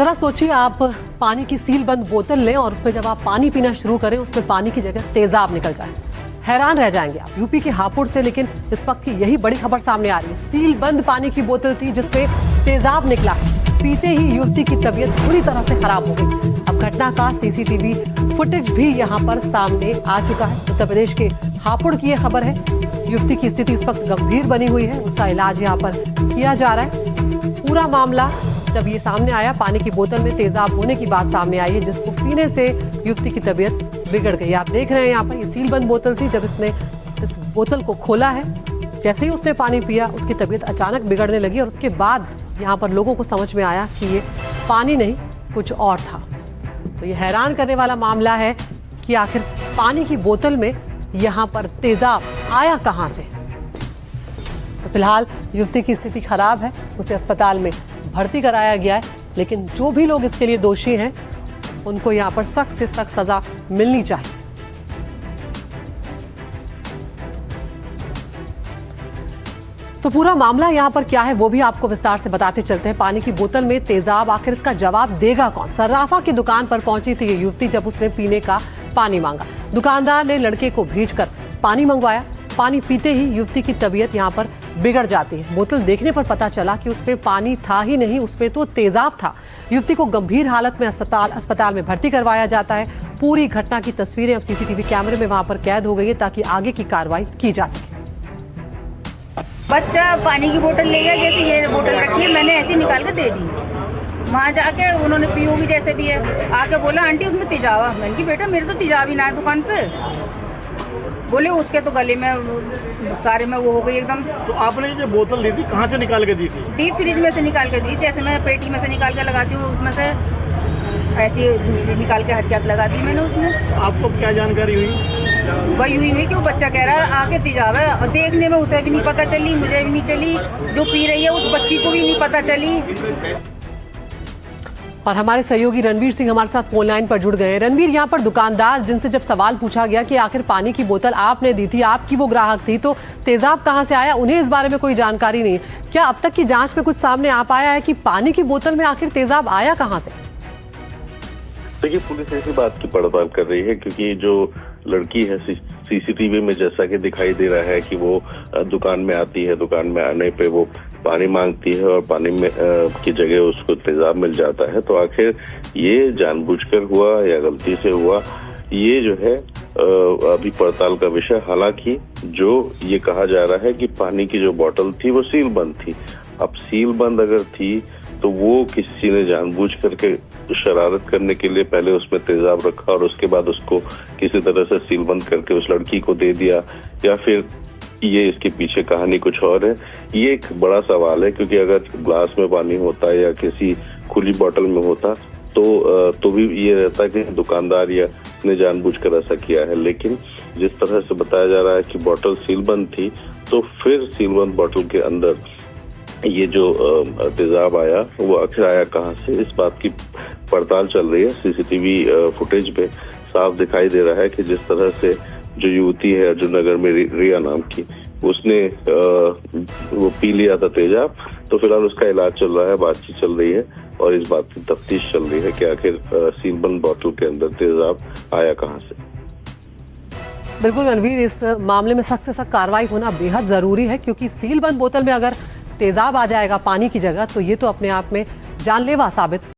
जरा सोचिए, आप पानी की सील बंद बोतल लें और उसमें जब आप पानी पीना शुरू करें उसमें पानी की जगह तेजाब निकल जाए। हैरान रह जाएंगे आप। यूपी के हापुड़ से लेकिन इस वक्त की यही बड़ी खबर सामने आ रही है। सील बंद पानी की बोतल थी जिसमें तेजाब निकला। पीते ही युवती की तबीयत बुरी तरह से खराब हो गई। अब घटना का सीसीटीवी फुटेज भी यहाँ पर सामने आ चुका है। उत्तर प्रदेश के हापुड़ की यह खबर है। युवती की स्थिति इस वक्त गंभीर बनी हुई है, उसका इलाज यहाँ पर किया जा रहा है। पूरा मामला जब ये सामने आया, पानी की बोतल में तेजाब होने की बात सामने आई है, जिसको पीने से युवती की तबीयत बिगड़ गई। आप देख रहे हैं यहाँ पर ये सील बंद बोतल थी। जब इसने इस बोतल को खोला है, जैसे ही उसने पानी पिया उसकी तबीयत अचानक बिगड़ने लगी और उसके बाद यहाँ पर लोगों को समझ में आया कि ये पानी नहीं कुछ और था। तो ये हैरान करने वाला मामला है कि आखिर पानी की बोतल में यहाँ पर तेजाब आया कहाँ से। तो फिलहाल युवती की स्थिति खराब है, उसे अस्पताल में भर्ती कराया गया है, लेकिन जो भी लोग इसके लिए दोषी हैं उनको यहाँ पर सख्त से सख्त सजा मिलनी चाहिए। तो पूरा मामला यहाँ पर क्या है वो भी आपको विस्तार से बताते चलते हैं। पानी की बोतल में तेजाब, आखिर इसका जवाब देगा कौन। सर्राफा की दुकान पर पहुंची थी ये युवती जब उसने पीने का पानी मांगा। दुकानदार ने लड़के को भेजकर पानी मंगवाया। पानी पीते ही युवती की तबीयत यहाँ पर बिगड़ जाती है। बोतल देखने पर पता चला कि उसमें पानी था ही नहीं, उसमें तो तेजाब था। युवती को गंभीर हालत में अस्पताल में भर्ती करवाया जाता है। पूरी घटना की तस्वीरें अब सीसीटीवी कैमरे में वहां पर कैद हो गई है ताकि आगे की कार्रवाई की जा सके। बच्चा पानी की बोतल ले गया, जैसे ये बोतल रखी है मैंने ऐसे निकाल के दे दी। वहाँ जाके उन्होंने पीओ भी जैसे भी है, आके बोला आंटी उसमें तेजाब है। मैंने कहा बेटा मेरे तो तेजाब ही ना है दुकान पे। बोले उसके तो गले में सारे में वो हो गई एकदम। तो आपने जो बोतल ली थी कहाँ से निकाल के दी थी? डीप फ्रिज में से निकाल के दी, जैसे मैं पेटी में से निकाल के लगाती हूँ उसमें से ऐसी दूसरी निकाल के हटियात लगा दी मैंने उसमें। आपको क्या जानकारी हुई? वही हुई कि वो बच्चा कह रहा है आके तेजाब है, और देखने में उसे भी नहीं पता चली, मुझे भी नहीं चली, जो पी रही है उस बच्ची को भी नहीं पता चली। और हमारे सहयोगी रणवीर सिंह हमारे साथ फोन लाइन पर जुड़ गए हैं। रणवीर, यहाँ पर दुकानदार जिनसे जब सवाल पूछा गया कि आखिर पानी की बोतल आपने दी थी, आपकी वो ग्राहक थी, तो तेजाब कहाँ से आया, उन्हें इस बारे में कोई जानकारी नहीं। क्या अब तक की जांच में कुछ सामने आ पाया है कि पानी की बोतल में आखिर तेजाब आया कहाँ से? देखिए, पुलिस ऐसी बात की पड़ताल कर रही है क्योंकि जो लड़की है सीसीटीवी में जैसा कि दिखाई दे रहा है कि वो दुकान में आती है, दुकान में आने पे वो पानी मांगती है और पानी में की जगह उसको तेजाब मिल जाता है। तो आखिर ये जानबूझकर हुआ या गलती से हुआ, ये जो है अभी पड़ताल का विषय। हालांकि जो ये कहा जा रहा है कि पानी की जो बोतल थी वो सील बंद थी। अब सील बंद अगर थी तो वो किसी ने जानबूझ करके शरारत करने के लिए पहले उसमें तेजाब रखा और उसके बाद उसको किसी तरह से सील बंद करके उस लड़की को दे दिया, या फिर ये इसके पीछे कहानी कुछ और है। ये एक बड़ा सवाल है क्योंकि अगर ग्लास में पानी होता या किसी खुली बोतल में होता तो भी ये रहता कि दुकानदार या ने जानबूझकर ऐसा किया है। लेकिन जिस तरह से बताया जा रहा है कि बोतल सील बंद थी, तो फिर सील बंद बोतल के अंदर ये जो तेजाब आया वो आखिर आया कहाँ से, इस बात की पड़ताल चल रही है। सीसीटीवी फुटेज पे साफ दिखाई दे रहा है कि जिस तरह से जो युवती है अर्जुन नगर में रिया नाम की, उसने वो पी लिया था तेजाब। तो फिलहाल उसका इलाज चल रहा है, बातचीत चल रही है और इस बात की तफ्तीश चल रही है कि आखिर सीलबंद बोतल के अंदर तेजाब आया कहाँ से। बिल्कुल रणवीर, इस मामले में सख्त से सख्त कार्रवाई होना बेहद जरूरी है क्योंकि सील बंद बोतल में अगर तेजाब आ जाएगा पानी की जगह तो ये तो अपने आप में जानलेवा साबित